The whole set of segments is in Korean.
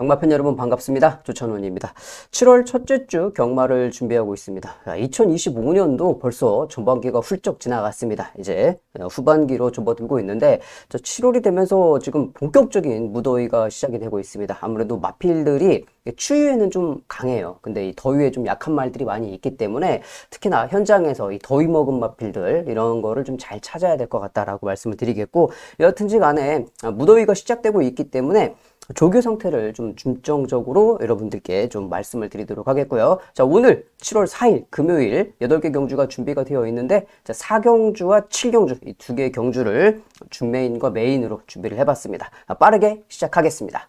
경마팬 여러분 반갑습니다. 조찬원입니다. 7월 첫째 주 경마를 준비하고 있습니다. 2025년도 벌써 전반기가 훌쩍 지나갔습니다. 이제 후반기로 접어들고 있는데 7월이 되면서 지금 본격적인 무더위가 시작이 되고 있습니다. 아무래도 마필들이 추위에는 좀 강해요. 근데 이 더위에 좀 약한 말들이 많이 있기 때문에 특히나 현장에서 이 더위 먹은 마필들 이런 거를 좀 잘 찾아야 될 것 같다라고 말씀을 드리겠고, 여하튼지 간에 무더위가 시작되고 있기 때문에 조교 상태를 좀 중점적으로 여러분들께 좀 말씀을 드리도록 하겠고요. 자, 오늘 7월 4일 금요일 8개 경주가 준비가 되어 있는데, 자, 4경주와 7경주 이 두 개의 경주를 준메인과 메인으로 준비를 해봤습니다. 빠르게 시작하겠습니다.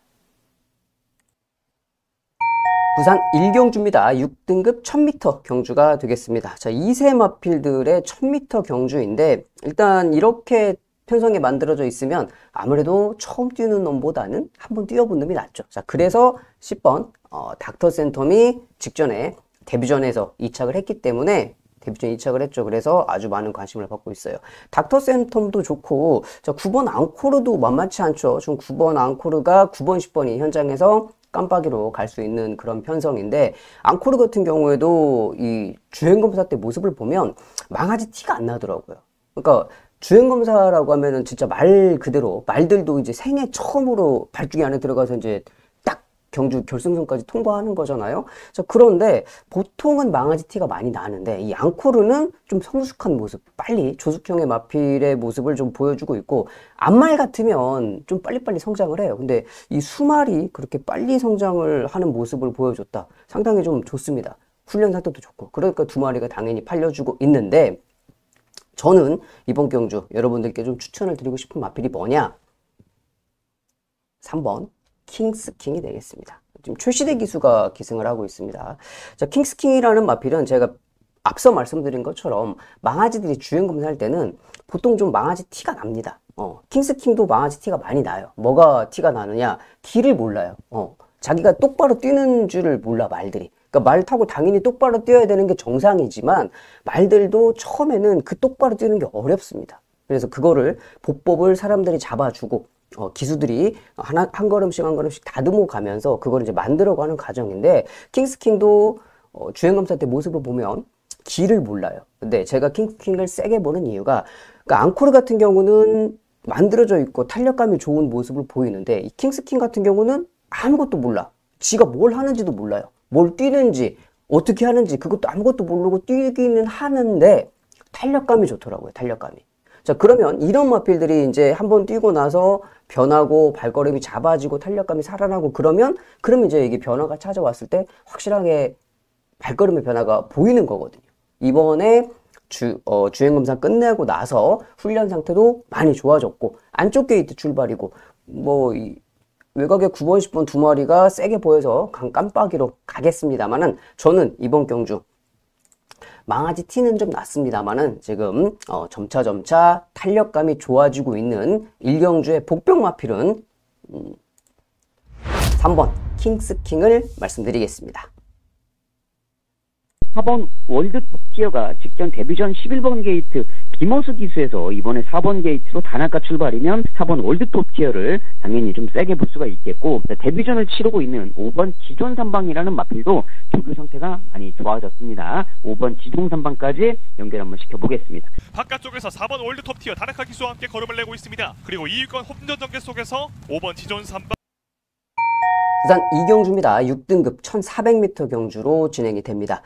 부산 1경주입니다. 6등급 1000m 경주가 되겠습니다. 자, 2세 마필들의 1000m 경주인데, 일단 이렇게 편성이 만들어져 있으면 아무래도 처음 뛰는 놈보다는 한번 뛰어본 놈이 낫죠. 자, 그래서 10번 닥터 센텀이 직전에 데뷔전에서 이착을 했기 때문에 데뷔전 이착을 했죠. 그래서 아주 많은 관심을 받고 있어요. 닥터 센텀도 좋고, 자, 9번 앙코르도 만만치 않죠. 지금 9번 앙코르가 9번 10번이 현장에서 깜빡이로 갈 수 있는 그런 편성인데, 앙코르 같은 경우에도 이 주행검사 때 모습을 보면 망아지 티가 안 나더라고요. 그러니까 주행검사라고 하면은 진짜 말 그대로 말들도 이제 생애 처음으로 발주기 안에 들어가서 이제 딱 경주 결승선까지 통과하는 거잖아요. 자, 그런데 보통은 망아지 티가 많이 나는데 이 앙코르는 좀 성숙한 모습, 빨리 조숙형의 마필의 모습을 좀 보여주고 있고, 암말 같으면 좀 빨리빨리 성장을 해요. 근데 이 수말이 그렇게 빨리 성장을 하는 모습을 보여줬다. 상당히 좀 좋습니다. 훈련 상태도 좋고. 그러니까 두 마리가 당연히 팔려주고 있는데, 저는 이번 경주 여러분들께 좀 추천을 드리고 싶은 마필이 뭐냐? 3번 킹스킹이 되겠습니다. 지금 최시대 기수가 기승을 하고 있습니다. 자, 킹스킹이라는 마필은 제가 앞서 말씀드린 것처럼 망아지들이 주행 검사할 때는 보통 좀 망아지 티가 납니다. 킹스킹도 망아지 티가 많이 나요. 뭐가 티가 나느냐? 길을 몰라요. 자기가 똑바로 뛰는 줄을 몰라, 말들이. 그러니까 말 타고 당연히 똑바로 뛰어야 되는 게 정상이지만 말들도 처음에는 그 똑바로 뛰는 게 어렵습니다. 그래서 그거를 보법을 사람들이 잡아주고 기수들이 한 걸음씩 한 걸음씩 다듬어 가면서 그걸 이제 만들어가는 과정인데, 킹스킹도 주행검사 때 모습을 보면 길을 몰라요. 근데 제가 킹스킹을 세게 보는 이유가, 그러니까 앙코르 같은 경우는 만들어져 있고 탄력감이 좋은 모습을 보이는데, 이 킹스킹 같은 경우는 아무것도 몰라. 지가 뭘 하는지도 몰라요. 뭘 뛰는지 어떻게 하는지 그것도 아무것도 모르고 뛰기는 하는데 탄력감이 좋더라고요. 탄력감이. 자, 그러면 이런 마필들이 이제 한번 뛰고 나서 변하고 발걸음이 잡아지고 탄력감이 살아나고 그러면 이제 이게 변화가 찾아왔을 때 확실하게 발걸음의 변화가 보이는 거거든요. 이번에 주행검사 끝내고 나서 훈련 상태도 많이 좋아졌고, 안쪽 게이트 출발이고, 외곽에 9번, 10번 두 마리가 세게 보여서 깜빡이로 가겠습니다만은, 저는 이번 경주 망아지 티는 좀 났습니다만은 지금 점차 탄력감이 좋아지고 있는 1경주의 복병 마필은 3번 킹스킹을 말씀드리겠습니다. 4번 월드톱티어가 직전 데뷔전 11번 게이트 김어수 기수에서 이번에 4번 게이트로 단아까 출발이면 4번 월드톱티어를 당연히 좀 세게 볼 수가 있겠고, 데뷔전을 치르고 있는 5번 지존삼방이라는 마필도 조교 상태가 많이 좋아졌습니다. 5번 지존삼방까지 연결 한번 시켜보겠습니다. 바깥쪽에서 4번 월드톱티어 다나카 기수와 함께 걸음을 내고 있습니다. 그리고 2위권 홈전 전개 속에서 5번 지존삼방 부산 2경주입니다. 6등급 1400m 경주로 진행이 됩니다.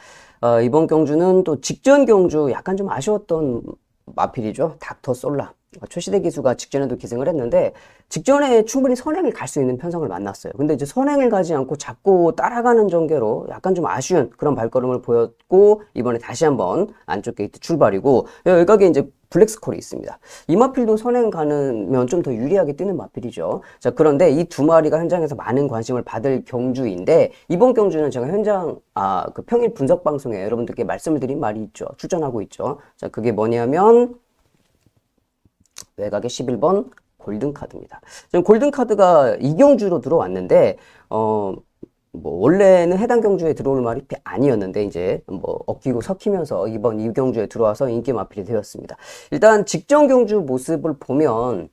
이번 경주는 또 직전 경주 약간 좀 아쉬웠던 마필이죠. 닥터 솔라. 최시대 기수가 직전에도 기승을 했는데, 직전에 충분히 선행을 갈 수 있는 편성을 만났어요. 근데 이제 선행을 가지 않고 자꾸 따라가는 전개로 약간 좀 아쉬운 그런 발걸음을 보였고, 이번에 다시 한번 안쪽 게이트 출발이고, 여기에 이제 블랙스콜이 있습니다. 이 마필도 선행 가면 좀 더 유리하게 뛰는 마필이죠. 자, 그런데 이 두 마리가 현장에서 많은 관심을 받을 경주인데, 이번 경주는 제가 현장 그 평일 분석 방송에 여러분들께 말씀을 드린 말이 있죠. 출전하고 있죠. 자, 그게 뭐냐면 외곽에 11번 골든카드입니다. 지금 골든카드가 2경주로 들어왔는데, 원래는 해당 경주에 들어올 말이 아니었는데, 이제 엉키고 섞이면서 이번 2경주에 들어와서 인기 마필이 되었습니다. 일단 직전 경주 모습을 보면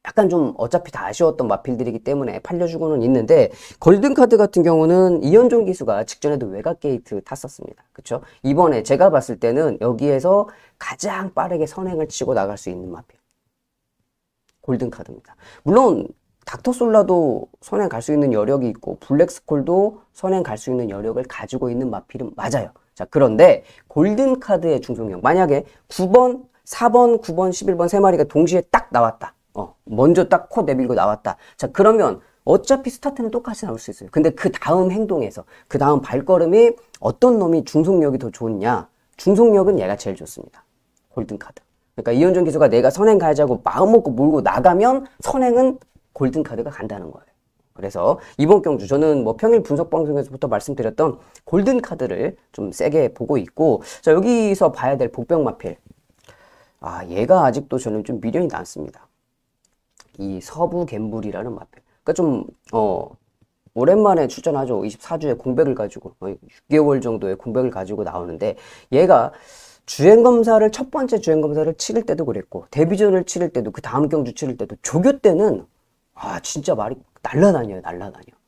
약간 좀 어차피 다 아쉬웠던 마필들이기 때문에 팔려주고는 있는데, 골든카드 같은 경우는 이현종 기수가 직전에도 외곽 게이트 탔었습니다. 그쵸? 이번에 제가 봤을 때는 여기에서 가장 빠르게 선행을 치고 나갈 수 있는 마필. 골든카드입니다. 물론 닥터솔라도 선행 갈 수 있는 여력이 있고 블랙스콜도 선행 갈 수 있는 여력을 가지고 있는 마필은 맞아요. 자, 그런데 골든카드의 중속력, 만약에 9번, 4번, 9번, 11번 세 마리가 동시에 딱 나왔다. 먼저 딱 코 내밀고 나왔다. 자, 그러면 어차피 스타트는 똑같이 나올 수 있어요. 근데 그 다음 행동에서, 그 다음 발걸음이 어떤 놈이 중속력이 더 좋냐? 중속력은 얘가 제일 좋습니다. 골든카드. 그러니까 이현종 기수가 내가 선행 가자고 마음 먹고 몰고 나가면 선행은 골든카드가 간다는 거예요. 그래서 이번 경주 저는 뭐 평일 분석 방송에서부터 말씀드렸던 골든카드를 좀 세게 보고 있고, 자, 여기서 봐야 될 복병 마필. 아, 얘가 아직도 저는 좀 미련이 남습니다. 이 서부 갬블이라는 마필. 그러니까 좀 오랜만에 출전하죠. 24주에 공백을 가지고 6개월 정도의 공백을 가지고 나오는데, 얘가 주행검사를 첫 번째 주행검사를 치를 때도 그랬고 데뷔전을 치를 때도 그 다음 경주 치를 때도 조교 때는 진짜 말이 날라다녀요.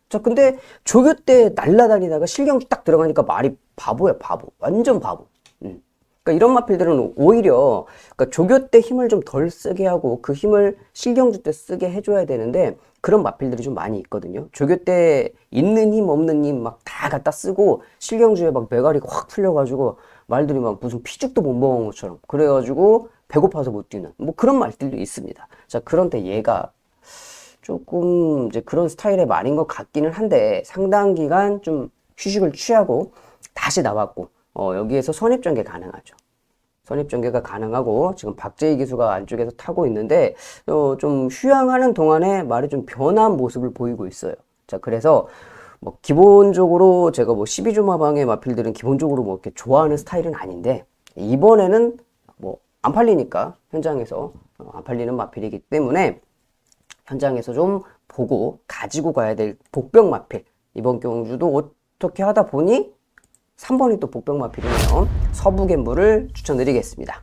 자, 근데 조교 때 날라다니다가 실경주 딱 들어가니까 말이 바보야, 바보. 완전 바보. 그러니까 이런 마필들은 오히려 그러니까 조교 때 힘을 좀 덜 쓰게 하고 그 힘을 실경주 때 쓰게 해줘야 되는데, 그런 마필들이 좀 많이 있거든요. 조교 때 있는 힘 없는 힘 막 다 갖다 쓰고 실경주에 막 매가리가 확 풀려가지고 말들이 막 무슨 피죽도 못 먹은 것처럼 그래가지고 배고파서 못 뛰는 뭐 그런 말들도 있습니다. 자, 그런데 얘가 조금 이제 그런 스타일의 말인 것 같기는 한데, 상당 기간 좀 휴식을 취하고 다시 나왔고 여기에서 선입전개 가능하죠. 선입전개가 가능하고 지금 박재희 기수가 안쪽에서 타고 있는데 좀 휴양하는 동안에 말이 좀 변한 모습을 보이고 있어요. 자, 그래서 뭐 기본적으로 제가 뭐 12주 마방의 마필들은 기본적으로 뭐 이렇게 좋아하는 스타일은 아닌데, 이번에는 뭐 안 팔리니까 현장에서 안 팔리는 마필이기 때문에 현장에서 좀 보고 가지고 가야 될 복병 마필. 이번 경주도 어떻게 하다 보니 3번이 또 복병 마필이네요. 서부 갬블을 추천드리겠습니다.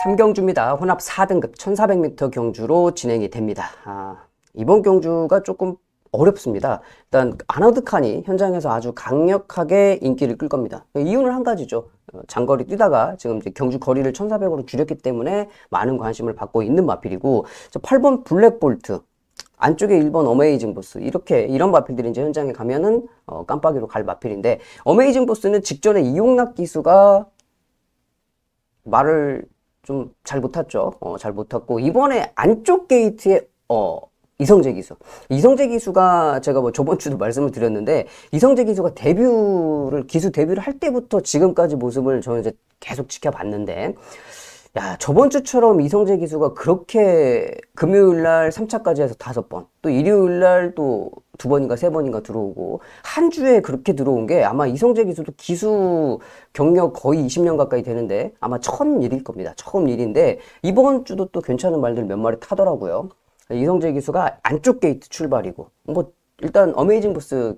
3경주입니다. 혼합 4등급 1400m 경주로 진행이 됩니다. 이번 경주가 조금 어렵습니다. 일단 아너드 칸이 현장에서 아주 강력하게 인기를 끌 겁니다. 이유는 한 가지죠. 장거리 뛰다가 지금 이제 경주 거리를 1400으로 줄였기 때문에 많은 관심을 받고 있는 마필이고, 8번 블랙볼트, 안쪽에 1번 어메이징 보스, 이런 마필들이 이제 현장에 가면은 깜빡이로 갈 마필인데, 어메이징 보스는 직전에 이용락 기수가 말을 좀 잘 못 탔죠. 잘 못 탔고, 이번에 안쪽 게이트에 이성재 기수가 제가 뭐 저번 주도 말씀을 드렸는데, 이성재 기수가 기수 데뷔를 할 때부터 지금까지 모습을 저는 이제 계속 지켜봤는데, 야, 저번 주처럼 이성재 기수가 그렇게 금요일 날 3차까지 해서 5번, 또 일요일 날 또 2번인가 3번인가 들어오고, 한 주에 그렇게 들어온 게 아마 이성재 기수도 기수 경력 거의 20년 가까이 되는데 아마 처음 일일 겁니다. 처음 일인데 이번 주도 또 괜찮은 말들 몇 마리 타더라고요. 이성재 기수가 안쪽 게이트 출발이고, 뭐 일단 어메이징 보스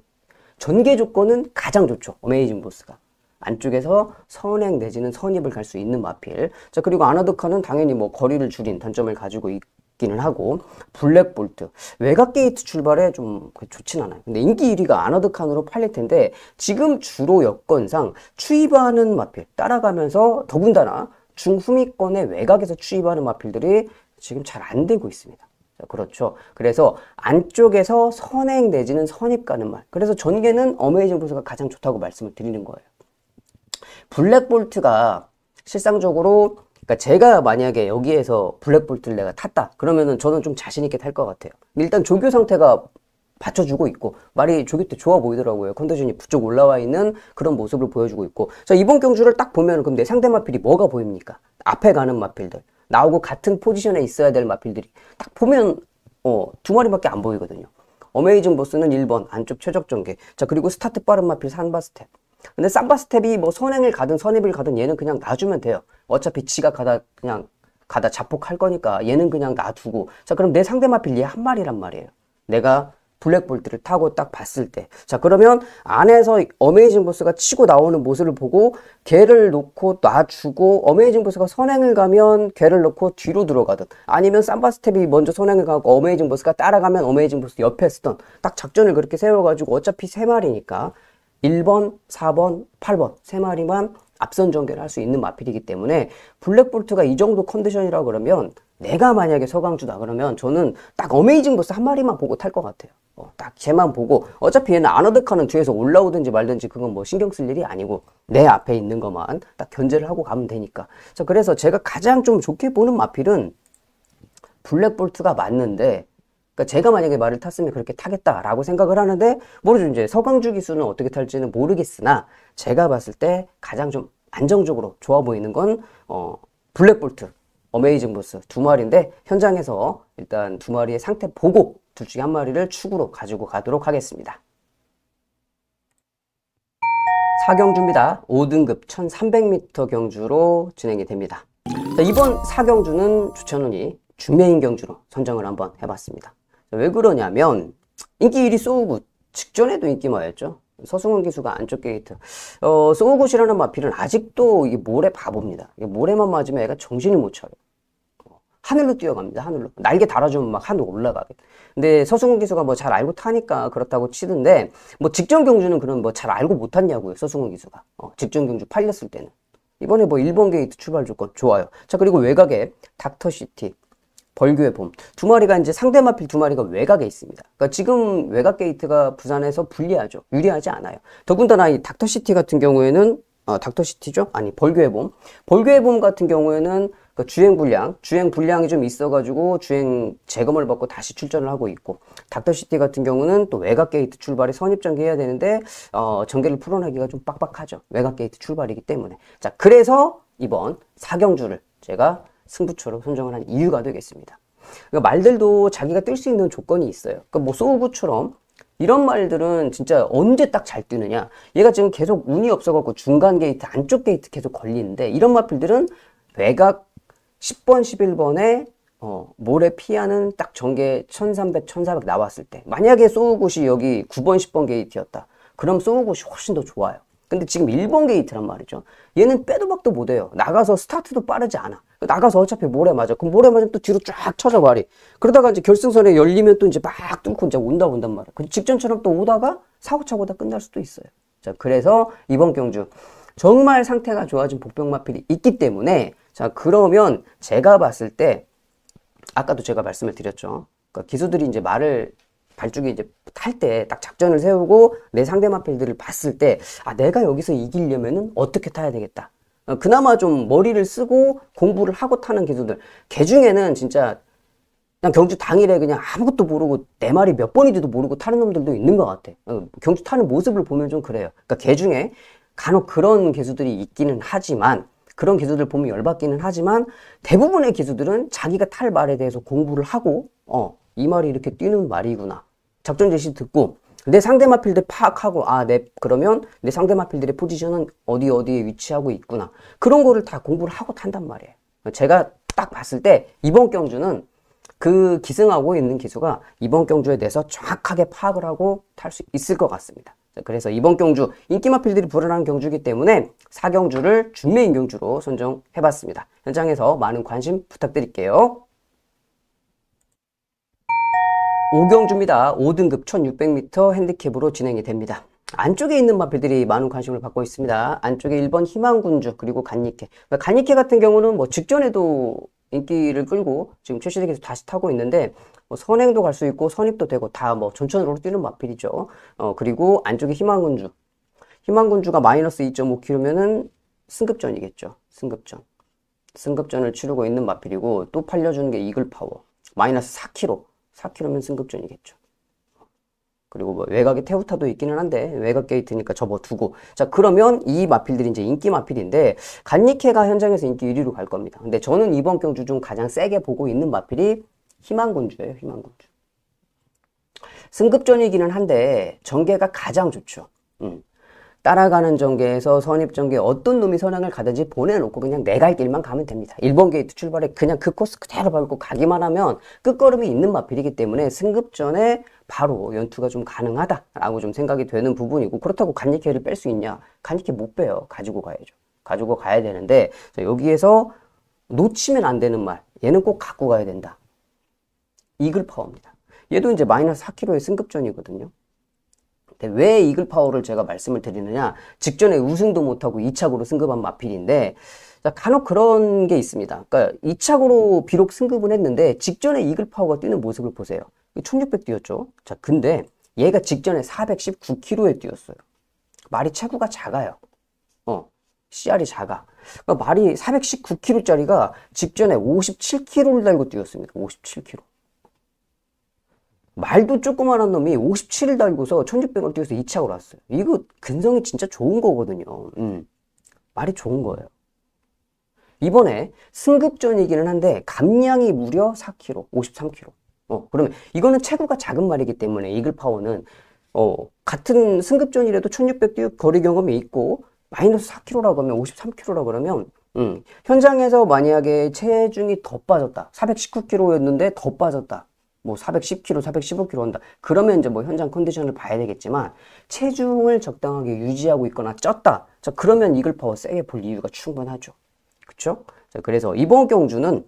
전개 조건은 가장 좋죠. 어메이징 보스가 안쪽에서 선행 내지는 선입을 갈 수 있는 마필. 자, 그리고 아너드카는 당연히 뭐 거리를 줄인 단점을 가지고 있기는 하고, 블랙볼트 외곽 게이트 출발에 좀 좋진 않아요. 근데 인기 1위가 아너드칸으로 팔릴 텐데, 지금 주로 여건상 추입하는 마필 따라가면서 더군다나 중후미권의 외곽에서 추입하는 마필들이 지금 잘 안 되고 있습니다. 그렇죠. 그래서 안쪽에서 선행 내지는 선입 가는 말. 그래서 전개는 어메이징 보스가 가장 좋다고 말씀을 드리는 거예요. 블랙볼트가 실상적으로, 그러니까 제가 만약에 여기에서 블랙볼트를 내가 탔다 그러면은 저는 좀 자신 있게 탈 것 같아요. 일단 조교 상태가 받쳐주고 있고 말이 조교 때 좋아 보이더라고요. 컨디션이 부쩍 올라와 있는 그런 모습을 보여주고 있고, 자, 이번 경주를 딱 보면 그럼 내 상대 마필이 뭐가 보입니까? 앞에 가는 마필들, 나하고 같은 포지션에 있어야 될 마필들이 딱 보면 2마리밖에 안 보이거든요. 어메이징 보스는 1번 안쪽 최적 전개. 자, 그리고 스타트 빠른 마필 삼바 스텝. 근데 삼바 스텝이 뭐 선행을 가든 선입을 가든 얘는 그냥 놔주면 돼요. 어차피 지가 그냥 가다 자폭할 거니까 얘는 그냥 놔두고. 자, 그럼 내 상대 마필 얘 한 마리란 말이에요. 내가 블랙볼트를 타고 딱 봤을 때, 자 그러면 안에서 어메이징 보스가 치고 나오는 모습을 보고 걔를 놓고 놔주고 어메이징 보스가 선행을 가면 걔를 놓고 뒤로 들어가든, 아니면 삼바 스텝이 먼저 선행을 가고 어메이징 보스가 따라가면 어메이징 보스 옆에 쓰던, 딱 작전을 그렇게 세워가지고 어차피 3마리니까 1번, 4번, 8번 3마리만 앞선 전개를 할 수 있는 마필이기 때문에 블랙볼트가 이 정도 컨디션이라 그러면, 내가 만약에 서강주다 그러면 저는 딱 어메이징 보스 한 마리만 보고 탈 것 같아요. 딱 걔만 보고, 어차피 얘는 아너드카는 뒤에서 올라오든지 말든지 그건 뭐 신경 쓸 일이 아니고 내 앞에 있는 것만 딱 견제를 하고 가면 되니까. 자, 그래서 제가 가장 좀 좋게 보는 마필은 블랙볼트가 맞는데, 그러니까 제가 만약에 말을 탔으면 그렇게 타겠다라고 생각을 하는데, 모르죠. 이제 서강주 기수는 어떻게 탈지는 모르겠으나 제가 봤을 때 가장 좀 안정적으로 좋아 보이는 건 블랙볼트, 어메이징 보스 2마리인데, 현장에서 일단 2마리의 상태 보고 둘 중에 한 마리를 축으로 가지고 가도록 하겠습니다. 4경주입니다. 5등급 1300m 경주로 진행이 됩니다. 자, 이번 4경주는 주천원이 준메인 경주로 선정을 한번 해봤습니다. 자, 왜 그러냐면 인기 1위 소우굿, 직전에도 인기마였죠. 서승훈 기수가 안쪽 게이트. 소우굿이라는 마필은 아직도 이 모래 바보입니다. 모래만 맞으면 애가 정신을 못 차려. 하늘로 뛰어갑니다. 하늘로. 날개 달아주면 막 하늘 올라가게. 근데 서승훈 기수가 뭐 잘 알고 타니까 그렇다고 치던데, 뭐 직전 경주는 그럼 뭐 잘 알고 못 탔냐고요. 서승훈 기수가. 직전 경주 팔렸을 때는. 이번에 뭐 1번 게이트 출발 조건 좋아요. 자, 그리고 외곽에 닥터시티, 벌교의 봄 2마리가 이제 상대 마필 2마리가 외곽에 있습니다. 그러니까 지금 외곽 게이트가 부산에서 불리하죠. 유리하지 않아요. 더군다나 이 닥터시티 같은 경우에는 닥터시티죠? 아니, 벌교의 봄. 벌교의 봄 같은 경우에는 그 주행 불량이 좀 있어가지고 주행 재검을 받고 다시 출전을 하고 있고, 닥터시티 같은 경우는 또 외곽 게이트 출발에 선입전개해야 되는데 전개를 풀어내기가 좀 빡빡하죠. 외곽 게이트 출발이기 때문에. 자, 그래서 이번 4경주를 제가 승부처로 선정을 한 이유가 되겠습니다. 그러니까 말들도 자기가 뜰 수 있는 조건이 있어요. 그러니까 뭐 소우구처럼 이런 말들은 진짜 언제 딱 잘 뜨느냐. 얘가 지금 계속 운이 없어갖고 중간 게이트, 안쪽 게이트 계속 걸리는데, 이런 마필들은 외곽 10번, 11번에 모래 피하는 딱 전개 1300, 1400 나왔을 때, 만약에 소우굿이 여기 9번, 10번 게이트였다. 그럼 소우굿이 훨씬 더 좋아요. 근데 지금 1번 게이트란 말이죠. 얘는 빼도 박도 못해요. 나가서 스타트도 빠르지 않아. 나가서 어차피 모래 맞아. 그럼 모래 맞으면 또 뒤로 쫙 쳐져 말이. 그러다가 이제 결승선에 열리면 또 이제 막 뚫고 이제 온단 말이야. 그 직전처럼 또 오다가 사고차고다 끝날 수도 있어요. 자, 그래서 이번 경주 정말 상태가 좋아진 복병마필이 있기 때문에, 자, 그러면 제가 봤을 때 아까도 제가 말씀을 드렸죠. 그러니까 기수들이 이제 말을 발주기 이제 탈 때 딱 작전을 세우고 내 상대 마필들을 봤을 때, 아, 내가 여기서 이기려면은 어떻게 타야 되겠다. 그나마 좀 머리를 쓰고 공부를 하고 타는 기수들. 걔 중에는 진짜 그냥 경주 당일에 그냥 아무것도 모르고 내 말이 몇 번인지도 모르고 타는 놈들도 있는 것 같아. 경주 타는 모습을 보면 좀 그래요. 그러니까 걔 중에 간혹 그런 기수들이 있기는 하지만, 그런 기수들 보면 열받기는 하지만, 대부분의 기수들은 자기가 탈 말에 대해서 공부를 하고, 이 말이 이렇게 뛰는 말이구나. 작전 제시 듣고 내 상대 마필들 파악하고, 그러면 내 상대 마필들의 포지션은 어디에 위치하고 있구나. 그런 거를 다 공부를 하고 탄단 말이에요. 제가 딱 봤을 때 이번 경주는 그 기승하고 있는 기수가 이번 경주에 대해서 정확하게 파악을 하고 탈 수 있을 것 같습니다. 그래서 이번 경주 인기 마필들이 불안한 경주이기 때문에 4경주를 준메인 경주로 선정해봤습니다. 현장에서 많은 관심 부탁드릴게요. 5경주입니다. 5등급 1600m 핸디캡으로 진행이 됩니다. 안쪽에 있는 마필들이 많은 관심을 받고 있습니다. 안쪽에 1번 희망군주, 그리고 간니케. 간니케 같은 경우는 뭐 직전에도 인기를 끌고 지금 최시대에서 다시 타고 있는데, 뭐 선행도 갈 수 있고 선입도 되고 다 뭐 전천으로 뛰는 마필이죠. 그리고 안쪽에 희망군주. 희망군주가 마이너스 2.5km면은 승급전이겠죠. 승급전을 치르고 있는 마필이고, 또 팔려주는 게 이글파워. 마이너스 4km. 4km면 승급전이겠죠. 그리고 뭐 외곽에 테우타도 있기는 한데 외곽 게이트니까 접어두고. 자, 그러면 이 마필들이 이제 인기 마필인데, 간니케가 현장에서 인기 1위로 갈 겁니다. 근데 저는 이번 경주 중 가장 세게 보고 있는 마필이 희망군주예요. 희망군주. 승급전이기는 한데 전개가 가장 좋죠. 따라가는 전개에서 선입 전개 어떤 놈이 선행을 가든지 보내놓고 그냥 내 갈 길만 가면 됩니다. 1번 게이트 출발에 그냥 그 코스 그대로 밟고 가기만 하면 끝걸음이 있는 마필이기 때문에 승급 전에 바로 연투가 좀 가능하다라고 좀 생각이 되는 부분이고, 그렇다고 간니케를 뺄 수 있냐? 간니케 못 빼요. 가지고 가야죠. 가지고 가야 되는데, 자, 여기에서 놓치면 안 되는 말, 얘는 꼭 갖고 가야 된다. 이글 파워입니다. 얘도 이제 마이너스 4kg의 승급전이거든요. 근데 왜 이글 파워를 제가 말씀을 드리느냐, 직전에 우승도 못하고 2착으로 승급한 마필인데, 자, 간혹 그런 게 있습니다. 그러니까 2착으로 비록 승급은 했는데 직전에 이글 파워가 뛰는 모습을 보세요. 1600 뛰었죠. 자, 근데 얘가 직전에 419kg에 뛰었어요. 말이 체구가 작아요. CR이 작아. 그러니까 말이 419kg짜리가 직전에 57kg를 달고 뛰었습니다. 57kg. 말도 조그만한 놈이 57을 달고서 1600을 뛰어서 2착으로 왔어요. 이거 근성이 진짜 좋은 거거든요. 말이 좋은 거예요. 이번에 승급전이기는 한데 감량이 무려 4kg, 53kg. 그러면 이거는 체구가 작은 말이기 때문에 이글 파워는 같은 승급전이라도 1600 뛰어 거리 경험이 있고 마이너스 4kg라고 하면 53kg라고 그러면 현장에서 만약에 체중이 더 빠졌다. 419kg였는데 더 빠졌다. 뭐 410kg, 415kg 한다. 그러면 이제 뭐 현장 컨디션을 봐야 되겠지만 체중을 적당하게 유지하고 있거나 쪘다. 자, 그러면 이글 파워 세게 볼 이유가 충분하죠. 그쵸? 자, 그래서 이번 경주는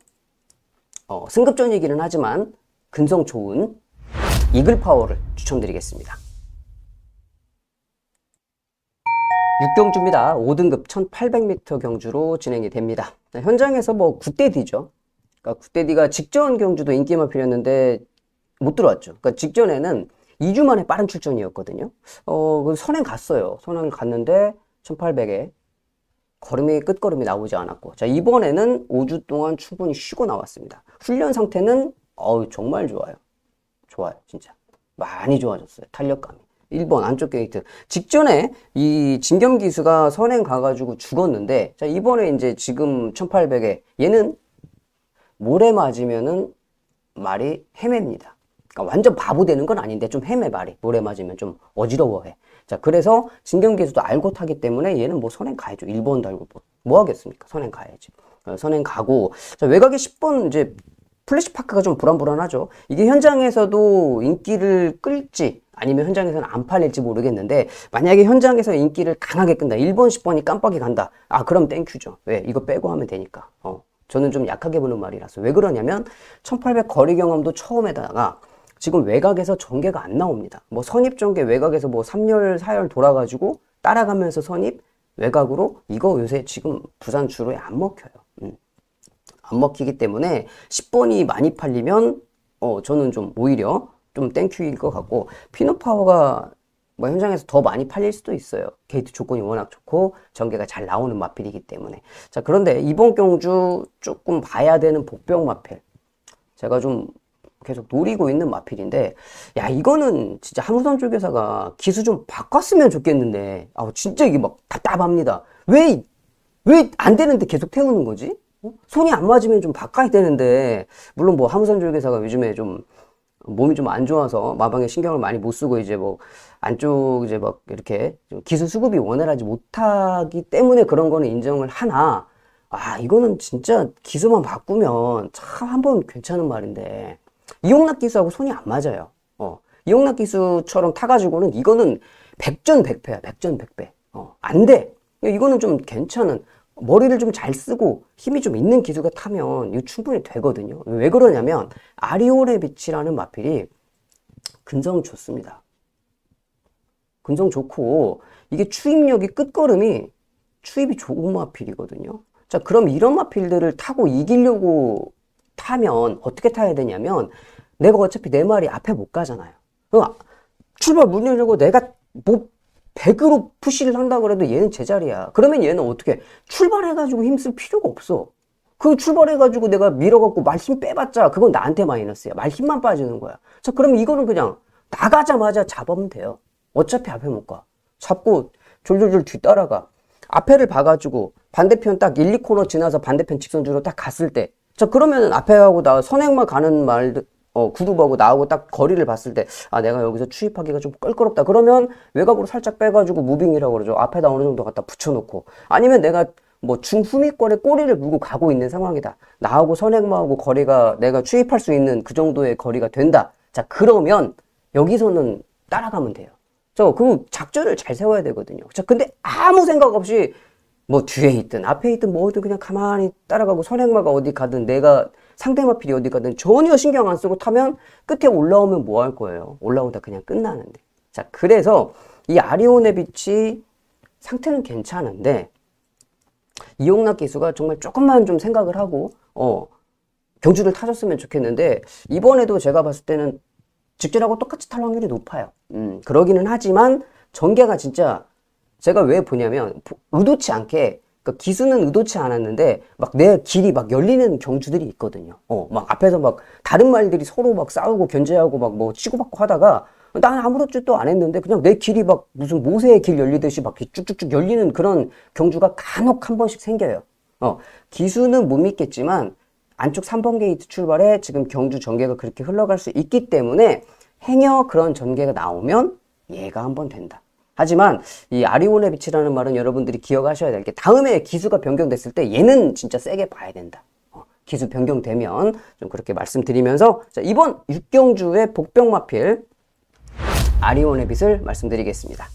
승급전이기는 하지만 근성 좋은 이글 파워를 추천드리겠습니다. 6경주입니다. 5등급 1800m 경주로 진행이 됩니다. 현장에서 뭐 굿데디죠. 그러니까 굿데디가 직전 경주도 인기만 필요했는데 못 들어왔죠. 그러니까 직전에는 2주 만에 빠른 출전이었거든요. 선행 갔어요. 선행 갔는데 1800에 끝걸음이 나오지 않았고, 자, 이번에는 5주 동안 충분히 쉬고 나왔습니다. 훈련 상태는 정말 좋아요. 좋아요. 진짜 많이 좋아졌어요. 탄력감이. 1번 안쪽 게이트 직전에 이 진겸 기수가 선행 가가지고 죽었는데, 자, 이번에 이제 지금 1800에 얘는 모래 맞으면은 말이 헤맵니다. 그러니까 완전 바보 되는 건 아닌데 좀 헤매. 말이 모래 맞으면 좀 어지러워해. 자, 그래서 진겸 기수도 알고 타기 때문에 얘는 뭐 선행 가야죠. 1번 달고 뭐 하겠습니까? 선행 가야지. 선행 가고, 자, 외곽에 10번 이제 플래시파크가 좀 불안불안하죠. 이게 현장에서도 인기를 끌지 아니면 현장에서는 안 팔릴지 모르겠는데, 만약에 현장에서 인기를 강하게 끈다. 1번, 10번이 깜빡이 간다. 그럼 땡큐죠. 왜? 이거 빼고 하면 되니까. 저는 좀 약하게 보는 말이라서. 왜 그러냐면 1800 거리 경험도 처음에다가 지금 외곽에서 전개가 안 나옵니다. 뭐 선입 전개 외곽에서 뭐 3열, 4열 돌아가지고 따라가면서 선입 외곽으로, 이거 요새 지금 부산 주로에 안 먹혀요. 안 먹히기 때문에 10번이 많이 팔리면 저는 좀 오히려 좀 땡큐일 것 같고, 피노파워가 뭐 현장에서 더 많이 팔릴 수도 있어요. 게이트 조건이 워낙 좋고 전개가 잘 나오는 마필이기 때문에. 자, 그런데 이번 경주 조금 봐야 되는 복병 마필, 제가 좀 계속 노리고 있는 마필인데, 야, 이거는 진짜 함우선 조교사가 기수 좀 바꿨으면 좋겠는데, 진짜 이게 막 답답합니다. 왜 안 되는데 계속 태우는 거지? 손이 안 맞으면 좀 바꿔야 되는데, 물론 뭐 함우선 조교사가 요즘에 좀 몸이 좀 안 좋아서 마방에 신경을 많이 못 쓰고 이제 뭐 안쪽 이제 막 이렇게 좀 기술 수급이 원활하지 못하기 때문에 그런 거는 인정을 하나, 이거는 진짜 기수만 바꾸면 참 한번 괜찮은 말인데, 이용락 기수하고 손이 안 맞아요. 이용락 기수처럼 타가지고는 이거는 백전백패야. 백전백패. 안 돼. 이거는 좀 괜찮은, 머리를 좀 잘 쓰고 힘이 좀 있는 기수가 타면 이거 충분히 되거든요. 왜 그러냐면 아리오레 비치라는 마필이 근성 좋습니다. 근성 좋고 이게 추입력이 끝걸음이 추입이 좋은 마필이거든요. 자, 그럼 이런 마필들을 타고 이기려고 타면 어떻게 타야 되냐면, 내가 어차피 내 말이 앞에 못 가잖아요. 출발 문 열려고 내가 뭐 100으로 푸시를 한다고 해도 얘는 제자리야. 그러면 얘는 어떻게 출발해가지고 힘쓸 필요가 없어. 그럼 출발해가지고 내가 밀어갖고 말 힘 빼봤자 그건 나한테 마이너스야. 말 힘만 빠지는 거야. 자, 그럼 이거는 그냥 나가자마자 잡으면 돼요. 어차피 앞에 못 가. 잡고 졸졸졸 뒤따라가. 앞에를 봐가지고 반대편 딱 1, 2코너 지나서 반대편 직선주로 딱 갔을 때, 자, 그러면은 앞에 가고 나 선행만 가는 말들 구두하고 나하고 딱 거리를 봤을 때, 아, 내가 여기서 추입하기가 좀 껄끄럽다. 그러면 외곽으로 살짝 빼가지고 무빙이라고 그러죠. 앞에다 어느 정도 갖다 붙여놓고. 아니면 내가 뭐 중후미권에 꼬리를 물고 가고 있는 상황이다. 나하고 선행마하고 거리가 내가 추입할 수 있는 그 정도의 거리가 된다. 자, 그러면 여기서는 따라가면 돼요. 그 작전을 잘 세워야 되거든요. 자, 근데 아무 생각 없이 뭐 뒤에 있든 앞에 있든 뭐든 그냥 가만히 따라가고 선행마가 어디 가든 내가 상대마필이 어디 가든 전혀 신경 안 쓰고 타면 끝에 올라오면 뭐 할 거예요? 올라오다 그냥 끝나는데. 자, 그래서 이 아리오네 빛이 상태는 괜찮은데 이용락 기수가 정말 조금만 좀 생각을 하고 경주를 타줬으면 좋겠는데 이번에도 제가 봤을 때는 직전하고 똑같이 탈 확률이 높아요. 그러기는 하지만 전개가 진짜 제가 왜 보냐면 의도치 않게 그러니까 기수는 의도치 않았는데 막 내 길이 막 열리는 경주들이 있거든요. 막 앞에서 막 다른 말들이 서로 막 싸우고 견제하고 막 뭐 치고받고 하다가 난 아무렇지도 안 했는데 그냥 내 길이 막 무슨 모세의 길 열리듯이 막 쭉쭉쭉 열리는 그런 경주가 간혹 한 번씩 생겨요. 기수는 못 믿겠지만 안쪽 3번 게이트 출발에 지금 경주 전개가 그렇게 흘러갈 수 있기 때문에 행여 그런 전개가 나오면 얘가 한번 된다. 하지만 이 아리오네 빛이라는 말은 여러분들이 기억하셔야 될 게 다음에 기수가 변경됐을 때 얘는 진짜 세게 봐야 된다. 기수 변경되면 좀 그렇게 말씀드리면서 자, 이번 6경주의 복병마필 아리오네 빛을 말씀드리겠습니다.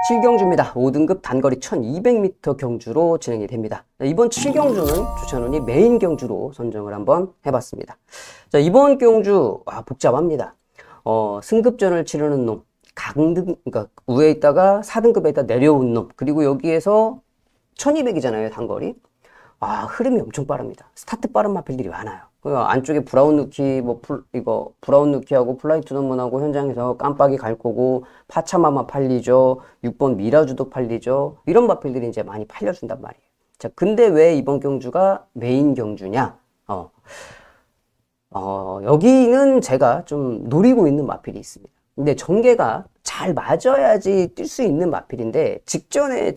7경주입니다. 5등급 단거리 1200m 경주로 진행이 됩니다. 이번 7경주는 주찬원이 메인 경주로 선정을 한번 해봤습니다. 자, 이번 경주 복잡합니다. 승급전을 치르는 놈, 강등, 그러니까 위에 있다가 4등급에 있다 내려온 놈, 그리고 여기에서 1200이잖아요, 단거리. 흐름이 엄청 빠릅니다. 스타트 빠른 마필들이 많아요. 안쪽에 브라운 누키, 브라운 누키하고 플라이트 논문하고 현장에서 깜빡이 갈 거고, 파차마마 팔리죠. 6번 미라주도 팔리죠. 이런 마필들이 이제 많이 팔려준단 말이에요. 자, 근데 왜 이번 경주가 메인 경주냐? 여기는 제가 좀 노리고 있는 마필이 있습니다. 근데 전개가 잘 맞아야지 뛸 수 있는 마필인데, 직직전에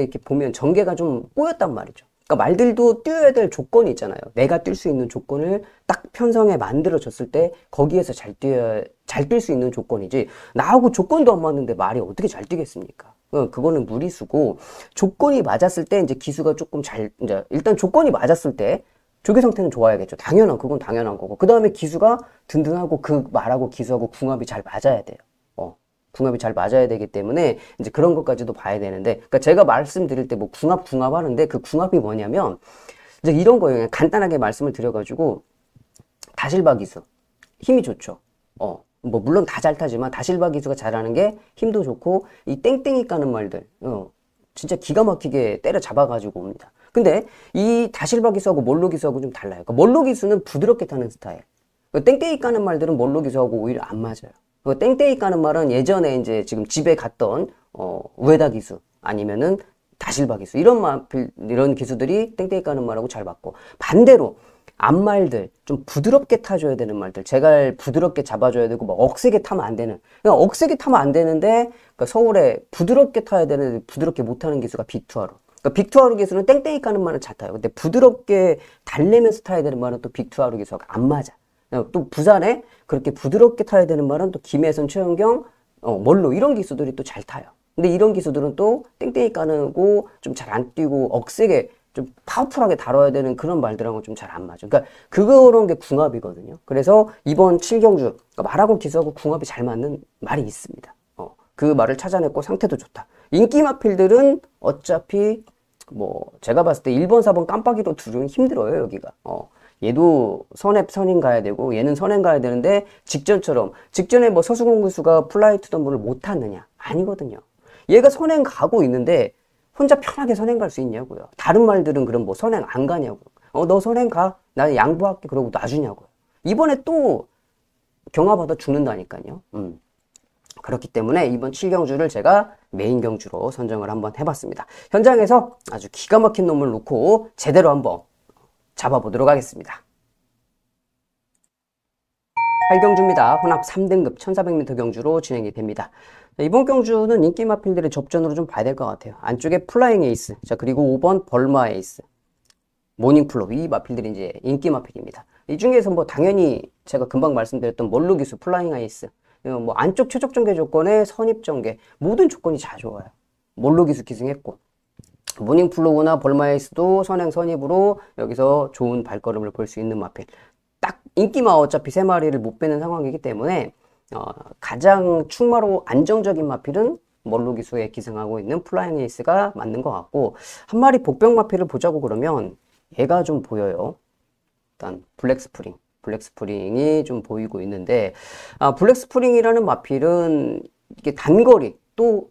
이렇게 보면 전개가 좀 꼬였단 말이죠. 그러니까 말들도 뛰어야 될 조건이 있잖아요. 내가 뛸 수 있는 조건을 딱 편성해 만들어줬을 때 거기에서 잘 뛸 수 있는 조건이지 나하고 조건도 안 맞는데 말이 어떻게 잘 뛰겠습니까? 그거는 무리수고 조건이 맞았을 때 이제 기수가 조금 이제 일단 조건이 맞았을 때 조개 상태는 좋아야겠죠. 그건 당연한 거고 그 다음에 기수가 든든하고 그 말하고 기수하고 궁합이 잘 맞아야 돼요. 궁합이 잘 맞아야 되기 때문에 이제 그런 것까지도 봐야 되는데, 그러니까 제가 말씀드릴 때 뭐 궁합 하는데 그 궁합이 뭐냐면 이제 이런 거예요. 그냥 간단하게 말씀을 드려가지고 다실바 기수 힘이 좋죠. 뭐 물론 다 잘 타지만 다실바 기수가 잘하는 게 힘도 좋고 이 땡땡이 까는 말들 진짜 기가 막히게 때려 잡아가지고 옵니다. 근데 이 다실바 기수하고 몰로 기수하고 좀 달라요. 그러니까 몰로 기수는 부드럽게 타는 스타일. 땡땡이 까는 말들은 몰로 기수하고 오히려 안 맞아요. 땡땡이 까는 말은 예전에 이제 지금 집에 갔던 우에다 기수 아니면은 다실바 기수 이런 기수들이 땡땡이 까는 말하고 잘 맞고 반대로 앞말들 좀 부드럽게 타줘야 되는 말들 제갈 부드럽게 잡아줘야 되고 막 억세게 타면 안 되는 그러니까 억세게 타면 안 되는데 그러니까 서울에 부드럽게 타야 되는데 부드럽게 못 타는 기수가 빅투아루. 그러니까 빅투아루 기수는 땡땡이 까는 말은 잘 타요. 근데 부드럽게 달래면서 타야 되는 말은 또 빅투아루 기수가 안 맞아. 또 부산에 그렇게 부드럽게 타야 되는 말은 또 김혜선, 최은경, 멀로 이런 기수들이 또 잘 타요. 근데 이런 기수들은 또 땡땡이 까는고 좀 잘 안 뛰고 억세게 좀 파워풀하게 다뤄야 되는 그런 말들하고 좀 잘 안 맞아. 그러니까 그런 게 궁합이거든요. 그래서 이번 7경주 그러니까 말하고 기수하고 궁합이 잘 맞는 말이 있습니다. 그 말을 찾아냈고 상태도 좋다. 인기 마필들은 어차피 뭐 제가 봤을 때 1번, 4번 깜빡이로 두르면 힘들어요 여기가. 얘도 선행 가야 되고 얘는 선행 가야 되는데 직전에 뭐 서수공 기수가 플라이트 덤블을 못 탔느냐? 아니거든요. 얘가 선행 가고 있는데 혼자 편하게 선행 갈 수 있냐고요. 다른 말들은 그럼 뭐 선행 안 가냐고. 너 선행 가. 나는 양보할게. 그러고 놔주냐고요. 이번에 또 경화받아 죽는다니까요. 그렇기 때문에 이번 7경주를 제가 메인 경주로 선정을 한번 해봤습니다. 현장에서 아주 기가 막힌 놈을 놓고 제대로 한번 잡아보도록 하겠습니다. 8경주입니다. 혼합 3등급 1400m 경주로 진행이 됩니다. 이번 경주는 인기 마필들의 접전으로 좀 봐야 될 것 같아요. 안쪽에 플라잉 에이스, 자 그리고 5번 벌마 에이스, 모닝플로 이 마필들이 이제 인기 마필입니다. 이 중에서 뭐 당연히 제가 금방 말씀드렸던 멀루 기수, 플라잉 아이스, 뭐 안쪽 최적 전개 조건에 선입 전개 모든 조건이 다 좋아요. 멀루 기수 기승했고 모닝플로우나 볼마이스도 선행 선입으로 여기서 좋은 발걸음을 볼 수 있는 마필. 딱 인기마 어차피 3마리를 못 빼는 상황이기 때문에 가장 충마로 안정적인 마필은 멀루 기수에 기승하고 있는 플라잉 에이스가 맞는 것 같고 한 마리 복병 마필을 보자고 그러면 얘가 좀 보여요. 일단 블랙스프링이 좀 보이고 있는데 블랙스프링이라는 마필은 이게 단거리 또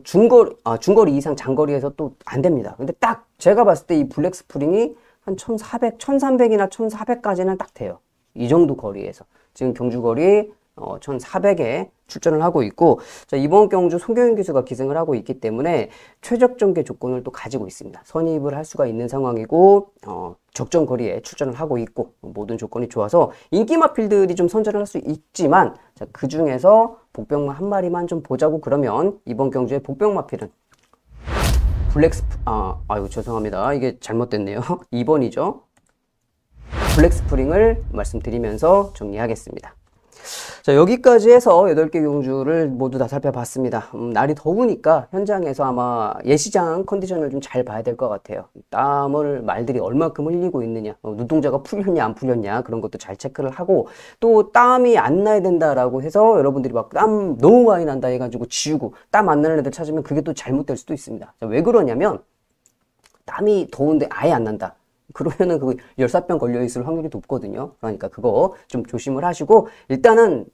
중거리 이상 장거리에서 또 안 됩니다. 근데 딱 제가 봤을 때 이 블랙스프링이 한 1400, 1300이나 1400까지는 딱 돼요. 이 정도 거리에서. 지금 경주거리 1400에 출전을 하고 있고, 자, 이번 경주 송경윤 기수가 기승을 하고 있기 때문에 최적 전개 조건을 또 가지고 있습니다. 선입을 할 수가 있는 상황이고, 적정 거리에 출전을 하고 있고, 모든 조건이 좋아서 인기 마필들이 좀 선전을 할 수 있지만, 자, 그 중에서 복병만 한 마리만 좀 보자고 그러면 이번 경주의 복병 마필은 아이고 죄송합니다. 이게 잘못됐네요. 2번이죠. 블랙스프링을 말씀드리면서 정리하겠습니다. 자, 여기까지 해서 8개 경주를 모두 다 살펴봤습니다. 날이 더우니까 현장에서 아마 예시장 컨디션을 좀 잘 봐야 될 것 같아요. 땀을 말들이 얼마큼 흘리고 있느냐, 눈동자가 풀렸냐 안 풀렸냐 그런 것도 잘 체크를 하고, 또 땀이 안 나야 된다라고 해서 여러분들이 막 땀 너무 많이 난다 해가지고 지우고 땀 안 나는 애들 찾으면 그게 또 잘못될 수도 있습니다. 자, 왜 그러냐면 땀이 더운데 아예 안 난다. 그러면은 그 열사병 걸려 있을 확률이 높거든요. 그러니까 그거 좀 조심을 하시고, 일단은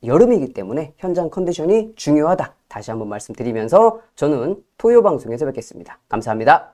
여름이기 때문에 현장 컨디션이 중요하다. 다시 한번 말씀드리면서 저는 토요 방송에서 뵙겠습니다. 감사합니다.